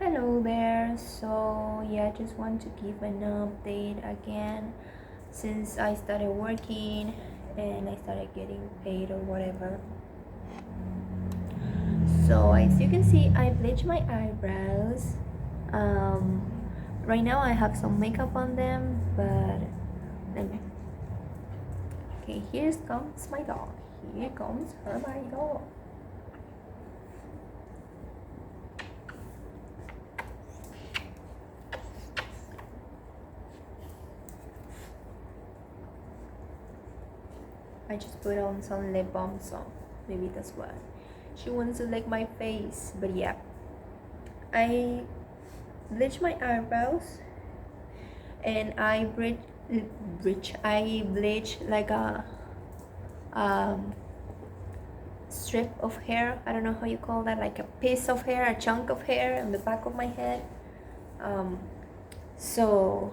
Hello there. So yeah, I just want to give an update again since I started working and I started getting paid or whatever. So as you can see, I bleached my eyebrows. Um, right now I have some makeup on them, but let me. Okay, here comes my dog. Here comes my dog. I just put on some lip balm, so maybe that's why she wants to lick my face. But yeah, I bleach my eyebrows and I bleach like a um, strip of hair. I don't know how you call that, like a piece of hair, a chunk of hair on the back of my head. um, so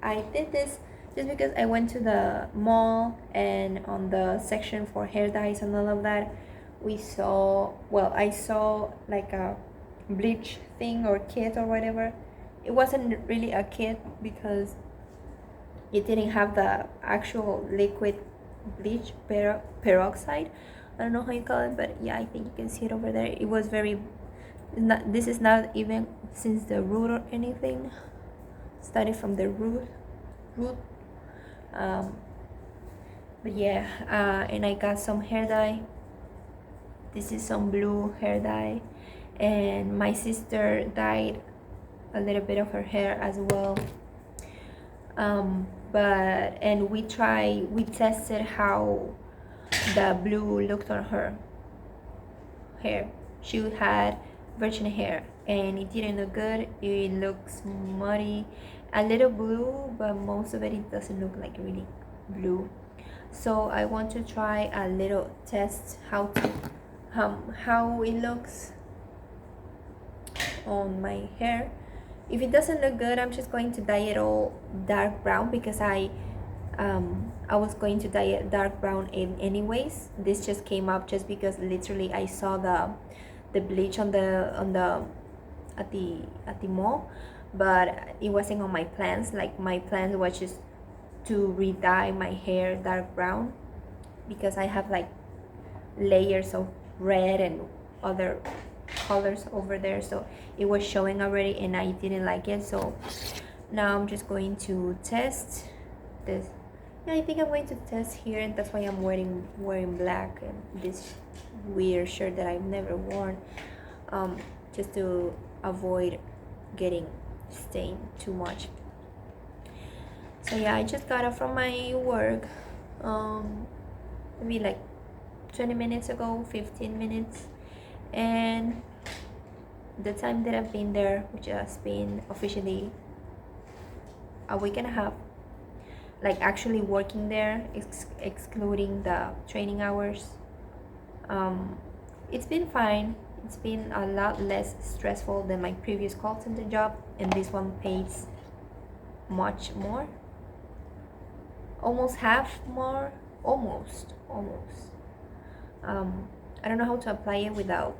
I did this just because I went to the mall, and on the section for hair dyes and all of that, I saw like a bleach thing or kit or whatever. It wasn't really a kit because it didn't have the actual liquid bleach peroxide. I don't know how you call it, but yeah, I think you can see it over there. It was very not, this is not even since the root or anything. Started from the root. um, but yeah, and I got some hair dye. This is some blue hair dye, and my sister dyed a little bit of her hair as well. But and we tested how the blue looked on her hair. She had virgin hair and it didn't look good. It looks muddy, a little blue, but most of it doesn't look like really blue. So I want to try a little test how it looks on my hair. If it doesn't look good, I'm just going to dye it all dark brown because I was going to dye it dark brown anyways. This just came up just because literally I saw the bleach on the at the mall, but it wasn't on my plans. Like my plan was just to re-dye my hair dark brown because I have like layers of red and other colors over there, so it was showing already and I didn't like it. So now I'm just going to test this. Yeah, I think I'm going to test here, and that's why I'm wearing black and this weird shirt that I've never worn, just to avoid getting stained too much. So yeah, I just got up from my work maybe like 20 minutes ago, 15 minutes, and the time that I've been there, which has been officially a week and a half, like actually working there, excluding the training hours, it's been fine. It's been a lot less stressful than my previous call center job, and this one pays much more, almost half more, almost. I don't know how to apply it without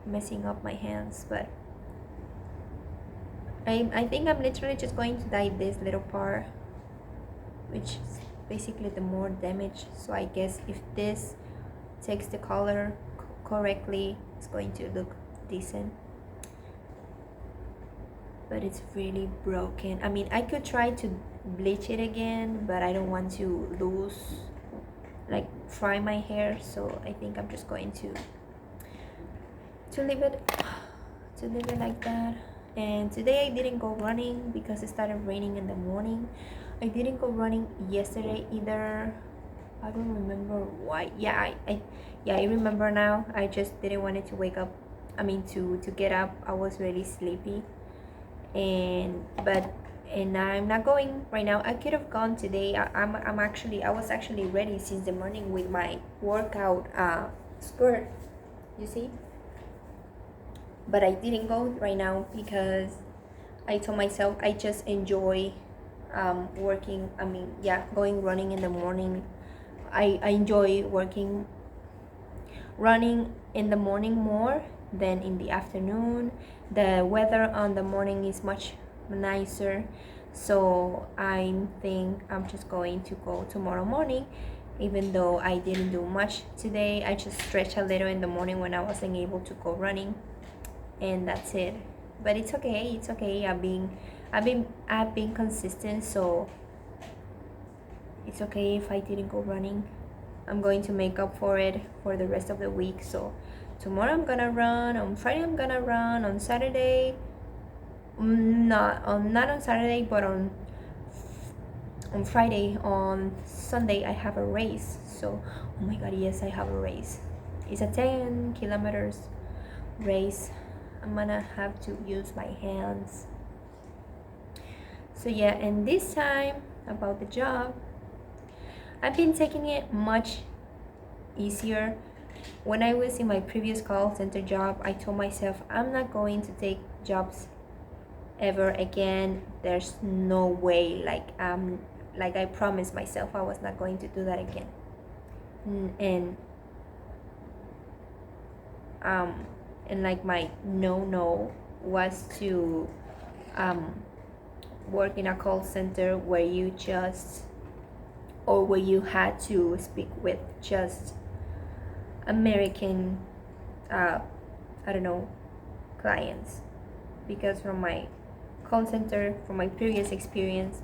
messing up my hands, but I think I'm literally just going to dye this little part, which is basically the more damage. So I guess if this takes the color correctly, it's going to look decent. But it's really broken. I mean, I could try to bleach it again, but I don't want to fry my hair, so I think I'm just going to leave it like that. And today I didn't go running because it started raining in the morning. I didn't go running yesterday either. I don't remember why. I remember now. I just didn't want it to wake up. I mean to get up. I was really sleepy, and I'm not going right now. I could have gone today. I was actually ready since the morning with my workout skirt, you see. But I didn't go right now because I told myself I just enjoy working. I mean, yeah, going running in the morning. I enjoy running in the morning more than in the afternoon. The weather on the morning is much nicer, so I think I'm just going to go tomorrow morning. Even though I didn't do much today, I just stretched a little in the morning when I wasn't able to go running, and that's it. But it's okay, it's okay. I've been consistent, so it's okay if I didn't go running. I'm going to make up for it for the rest of the week. So tomorrow I'm gonna run, on Friday I'm gonna run, on Saturday, not on Saturday, but on Friday, on Sunday I have a race. So oh my god, yes, I have a race. It's a 10 kilometers race. I'm gonna have to use my hands. So yeah, and this time about the job, I've been taking it much easier. When I was in my previous call center job, I told myself I'm not going to take jobs ever again. There's no way. Like I promised myself I was not going to do that again. And like my no was to work in a call center where you just, or where you had to speak with just American I don't know, clients. Because from my call center, from my previous experience,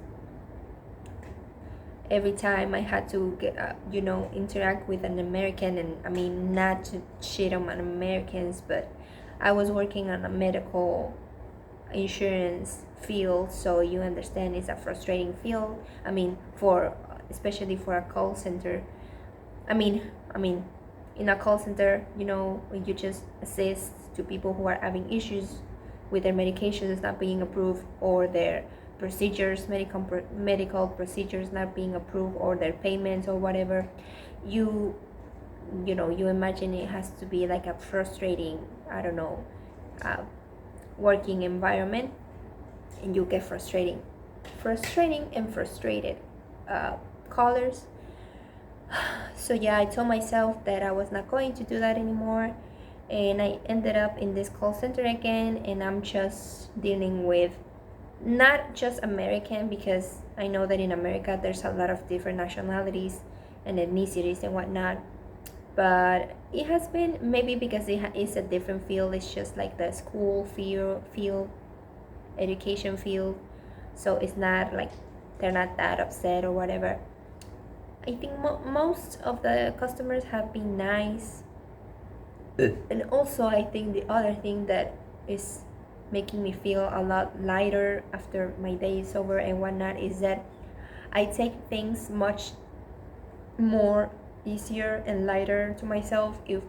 every time I had to get interact with an American, and I mean, not to shit on Americans, but I was working on a medical insurance field, so you understand it's a frustrating field. I mean, for especially for a call center. I mean, in a call center, when you just assist to people who are having issues with their medications not being approved, or their procedures, medical procedures not being approved, or their payments or whatever, you imagine it has to be like a frustrating, I don't know, working environment, and you get frustrating and frustrated callers. So yeah, I told myself that I was not going to do that anymore, and I ended up in this call center again, and I'm just dealing with not just American, because I know that in America there's a lot of different nationalities and ethnicities and whatnot, but it has been, maybe because it's a different field, it's just like the school field, education field, so it's not like they're not that upset or whatever. I think most of the customers have been nice. And also, I think the other thing that is making me feel a lot lighter after my day is over and whatnot is that I take things much more easier and lighter to myself. If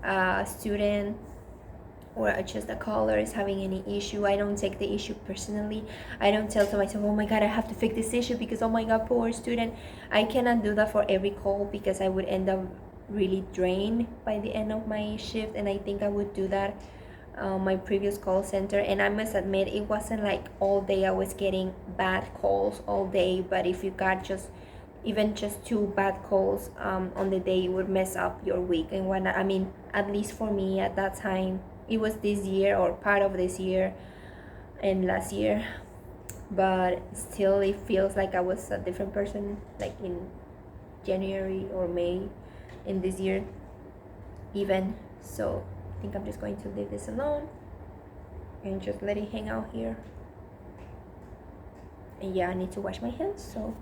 a student or just a caller is having any issue, I don't take the issue personally. I don't tell to myself, oh my god, I have to fix this issue because, oh my god, poor student. I cannot do that for every call, because I would end up really drained by the end of my shift, and I think I would do that my previous call center. And I must admit, it wasn't like all day I was getting bad calls all day, but if you got even just 2 bad calls on the day, it would mess up your week and whatnot. I mean, at least for me at that time, it was this year, or part of this year and last year, but still it feels like I was a different person, like in January or May in this year even. So I think I'm just going to leave this alone and just let it hang out here. And yeah, I need to wash my hands, so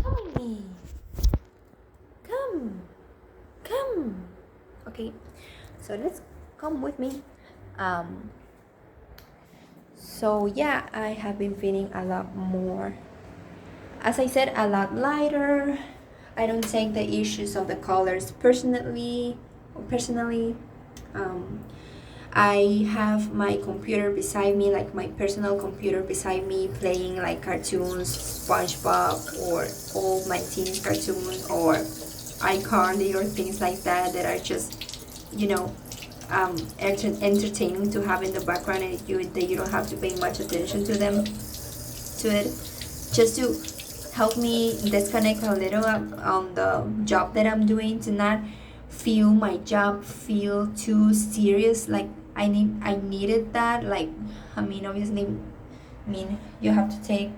come with me, come. Okay, so let's come with me. So yeah, I have been feeling a lot more, as I said, a lot lighter. I don't take the issues of the callers personally. I have my computer beside me, like my personal computer beside me, playing like cartoons, SpongeBob, or old 19 cartoons, or iCarly, or things like that are just, entertaining to have in the background, and that you don't have to pay much attention to it, just to help me disconnect a little on the job that I'm doing, to not feel my job feel too serious. Like I needed that. Like, I mean, obviously, I mean, you have to take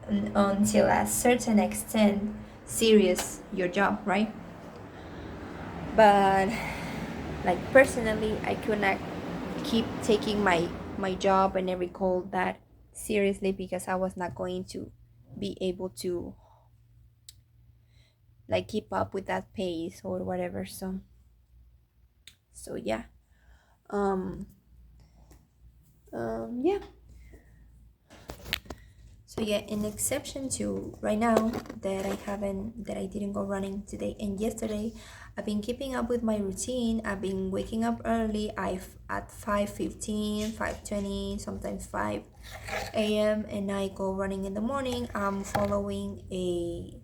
until a certain extent serious your job, right? But like personally, I could not keep taking my job and every call that seriously, because I was not going to be able to like keep up with that pace or whatever. So yeah. um yeah. So yeah, an exception to right now that I didn't go running today and yesterday, I've been keeping up with my routine. I've been waking up early. I've at 5:15, 5:20, sometimes 5 a.m., and I go running in the morning. I'm following a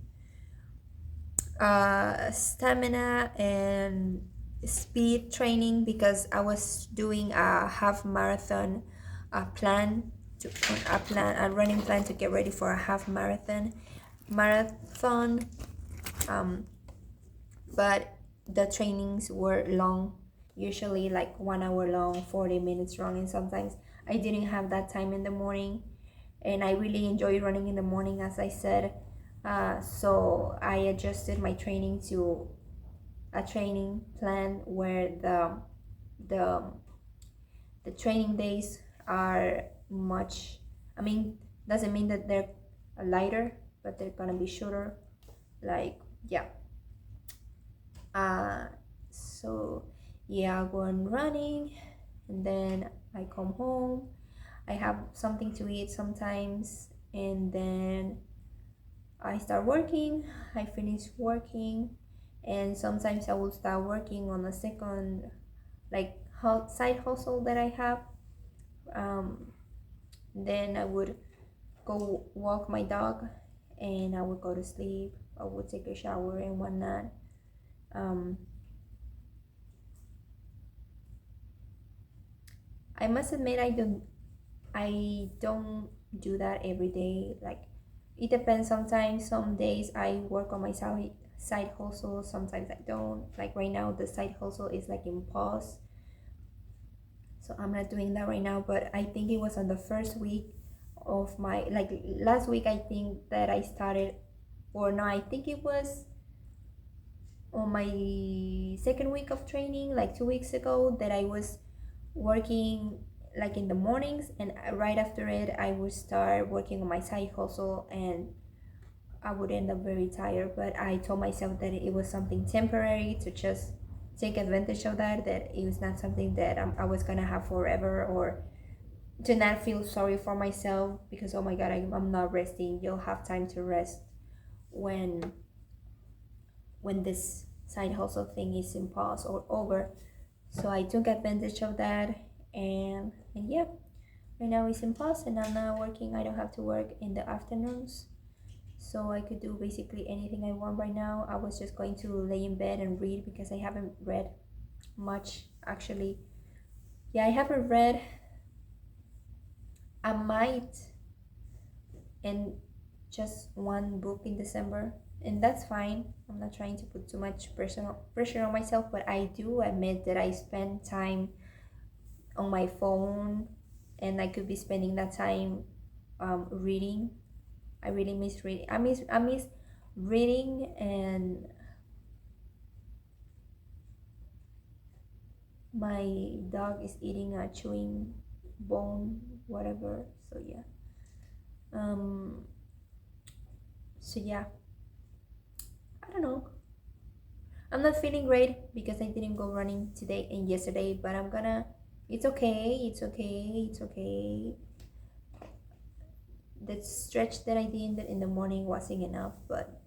stamina and speed training because I was doing a half marathon plan to a running plan to get ready for a half marathon. um, but the trainings were long, usually like 1 hour long, 40 minutes long, and sometimes I didn't have that time in the morning. And I really enjoy running in the morning, as I said. So I adjusted my training to a training plan where the the training days are much, I mean, doesn't mean that they're lighter, but they're gonna be shorter. Like, yeah. uh so yeah, I go on running, and then I come home. I have something to eat sometimes, and then I start working. I finish working, and sometimes I will start working on a second, like, side hustle that I have. um, then I would go walk my dog, and I would go to sleep. I would take a shower and whatnot. um, I must admit, I don't do that every day. Like, it depends. Sometimes, some days I work on my side hustle, sometimes I don't. Like right now, the side hustle is like in pause, so I'm not doing that right now. But I think it was on the first week of my, like, last week, I think that I started, or no, I think it was on my second week of training, like 2 weeks ago, that I was working like in the mornings, and right after it I would start working on my side hustle, and I would end up very tired. But I told myself that it was something temporary, to just take advantage of that it was not something that I was gonna have forever, or to not feel sorry for myself because, oh my god, I'm not resting. You'll have time to rest when this side hustle thing is in pause or over. So I took advantage of that, and yeah, right now it's in pause, and I'm not working. I don't have to work in the afternoons, so I could do basically anything I want right now. I was just going to lay in bed and read because I haven't read much, actually. Yeah, I haven't read. I might end just one book in December, and that's fine. I'm not trying to put too much personal pressure on myself, but I do admit that I spend time on my phone, and I could be spending that time reading. I really miss reading. I miss reading, and my dog is eating a chewing bone, whatever. So yeah. Um. So yeah. I don't know. I'm not feeling great because I didn't go running today and yesterday, but I'm gonna. It's okay. It's okay. It's okay. The stretch that I did in the morning wasn't enough, but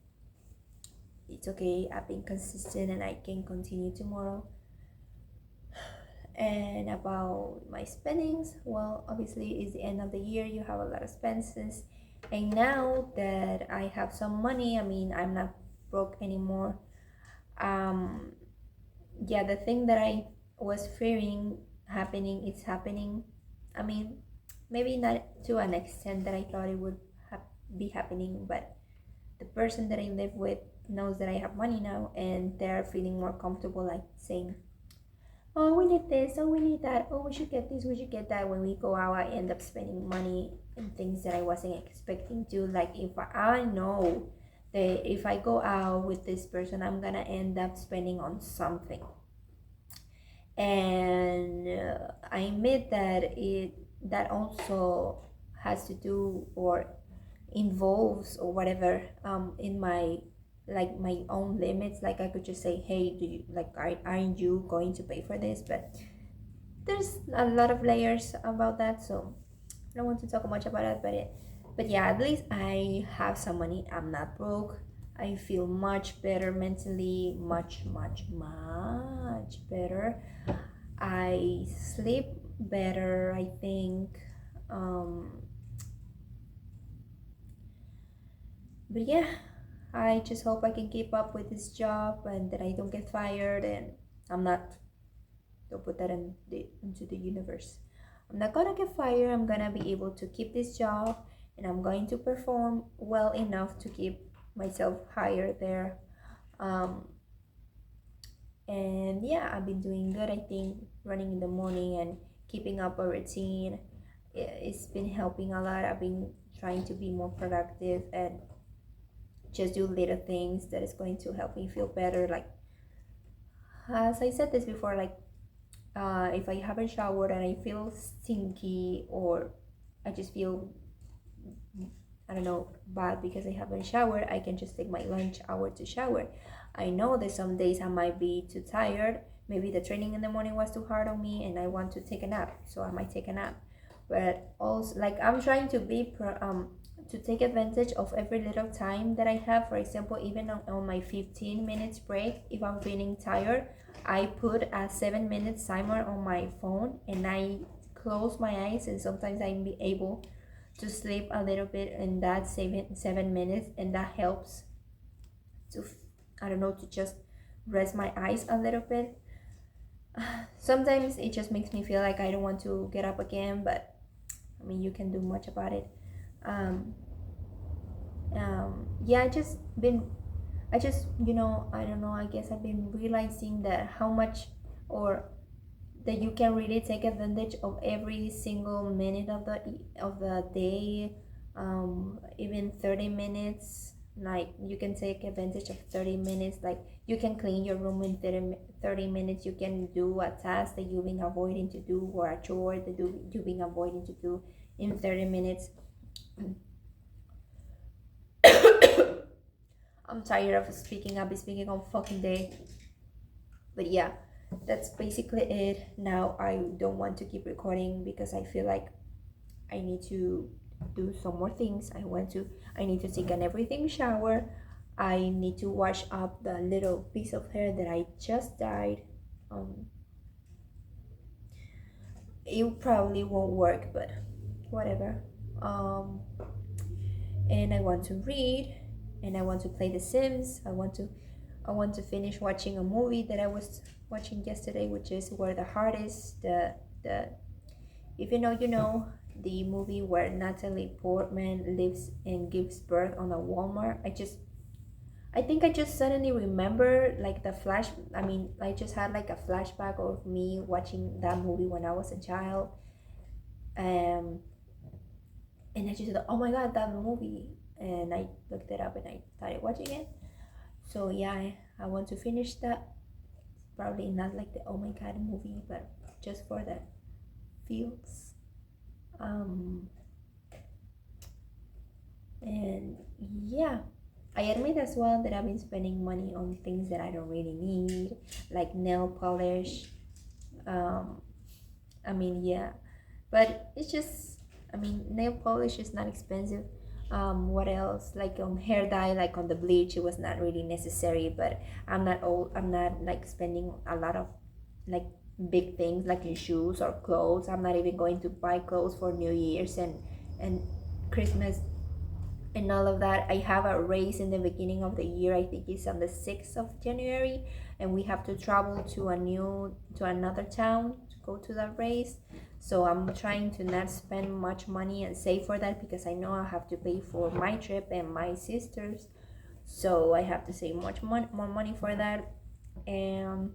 it's okay. I've been consistent, and I can continue tomorrow. And about my spendings, well, obviously it's the end of the year. You have a lot of expenses, and now that I have some money, I mean, I'm not broke anymore. um yeah, the thing that I was fearing happening, it's happening. I mean, maybe not to an extent that I thought it would be happening, but the person that I live with knows that I have money now, and they're feeling more comfortable, like saying, oh, we need this, oh, we need that, oh, we should get this, we should get that. When we go out, I end up spending money in things that I wasn't expecting to. Like, if I know that if I go out with this person, I'm gonna end up spending on something. And I admit that that also has to do or involves or whatever, in my, like, my own limits. Like, I could just say, hey, do you like, aren't you going to pay for this? But there's a lot of layers about that, so I don't want to talk much about it. But yeah, at least I have some money. I'm not broke. I feel much better mentally, much better. I sleep better, I think. um but yeah, I just hope I can keep up with this job and that I don't get fired. And I'm not, don't put that into the universe. I'm not gonna get fired. I'm gonna be able to keep this job, and I'm going to perform well enough to keep myself hired there. Um, and yeah, I've been doing good. I think running in the morning and keeping up a routine, it's been helping a lot. I've been trying to be more productive and just do little things that is going to help me feel better. Like, as I said this before, like, if I haven't showered and I feel stinky, or I just feel, I don't know, bad because I haven't showered, I can just take my lunch hour to shower. I know that some days I might be too tired. Maybe the training in the morning was too hard on me and I want to take a nap, so I might take a nap. But also, like, I'm trying to to take advantage of every little time that I have. For example, even on my 15 minutes break, if I'm feeling tired, I put a 7 minute timer on my phone and I close my eyes, and sometimes I'm be able to sleep a little bit in that 7 minutes, and that helps to, I don't know, to just rest my eyes a little bit. Sometimes it just makes me feel like I don't want to get up again, but I mean, you can do much about it. um, yeah, I just, I don't know, I guess I've been realizing that how much, or that you can really take advantage of every single minute of the day. Even 30 minutes, like, you can take advantage of 30 minutes. Like, you can clean your room in 30 minutes. You can do a task that you've been avoiding to do, or a chore that you've been avoiding to do in 30 minutes. I'm tired of speaking. I've been speaking all fucking day. But yeah, that's basically it. Now I don't want to keep recording because I feel like I need to do some more things. I need to take an everything shower. I need to wash up the little piece of hair that I just dyed. It probably won't work, but whatever. um and I want to read, and I want to play The Sims. I want to finish watching a movie that I was watching yesterday, which is Where the Heart Is. The If you know, you know, the movie where Natalie Portman lives and gives birth on a Walmart. I think I just suddenly remember, like, I just had like a flashback of me watching that movie when I was a child. Um, and I just thought, oh my god, that movie. And I looked it up and I started watching it. So yeah, I want to finish that. Probably not like the oh my god movie, but just for the feels. Um, and yeah, I admit as well that I've been spending money on things that I don't really need, like nail polish. Um, I mean, yeah, but it's just, I mean, nail polish is not expensive. What else? Like on hair dye, like on the bleach, it was not really necessary. But I'm not old. I'm not like spending a lot of like big things like in shoes or clothes. I'm not even going to buy clothes for New Year's and Christmas and all of that. I have a race in the beginning of the year. I think it's on the 6th of January, and we have to travel to another town to go to that race. So I'm trying to not spend much money and save for that, because I know I have to pay for my trip and my sister's. so I have to save more money for that. and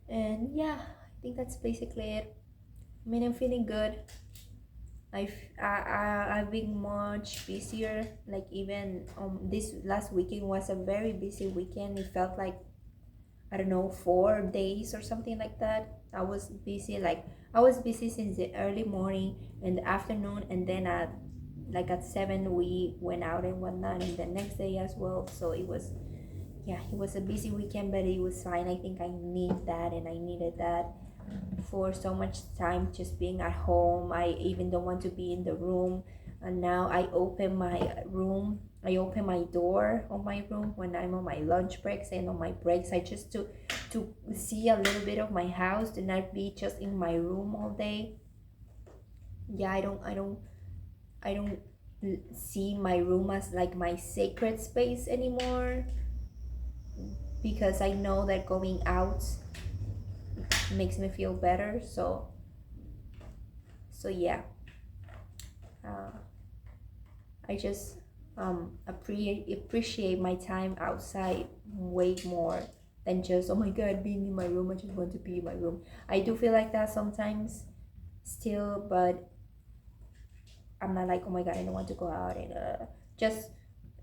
and yeah, I think that's basically it. I mean, I'm feeling good. I've been much busier. Like even this last weekend was a very busy weekend. It felt like, I don't know, 4 days or something like that. I was busy. Like I was busy since the early morning and the afternoon, and then at 7 we went out and whatnot, and the next day as well. So it was, yeah, it was a busy weekend, but it was fine. I think I need that, and I needed that for so much time just being at home. I even don't want to be in the room. And now I open my door on my room when I'm on my lunch breaks and on my breaks. I just to see a little bit of my house, to not be just in my room all day. Yeah, I don't see my room as like my sacred space anymore, because I know that going out makes me feel better. So yeah, uh, I just appreciate my time outside way more than just, oh my god, being in my room. I just want to be in my room. I do feel like that sometimes still, but I'm not like, oh my god, I don't want to go out. And just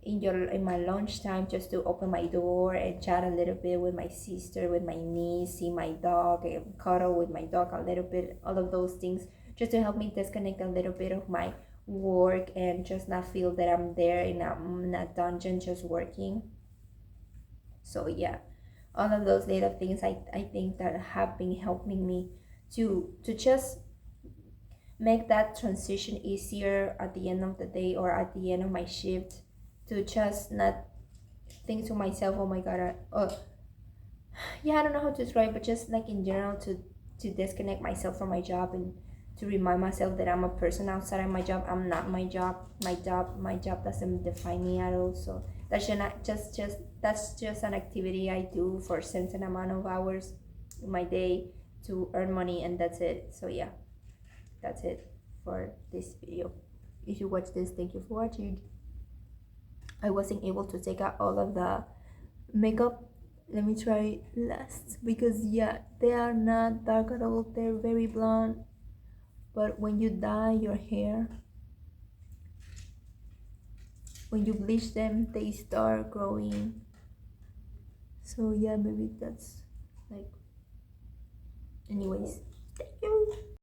in my lunchtime, just to open my door and chat a little bit with my sister, with my niece, see my dog, and cuddle with my dog a little bit. All of those things just to help me disconnect a little bit of my work and just not feel that I'm there in a dungeon just working. So yeah, all of those little things, I think that have been helping me to just make that transition easier at the end of the day or at the end of my shift, to just not think to myself, oh my god, yeah, I don't know how to describe, but just like in general, to disconnect myself from my job, and to remind myself that I'm a person outside of my job. I'm not my job. My job doesn't define me at all. So that's just an activity I do for a certain amount of hours in my day to earn money, and that's it. So yeah, that's it for this video. If you watch this, thank you for watching. I wasn't able to take out all of the makeup. Let me try last, because yeah, they are not dark at all. They're very blonde, but when you dye your hair, when you bleach them, they start growing. So yeah, maybe that's like, anyways, thank you.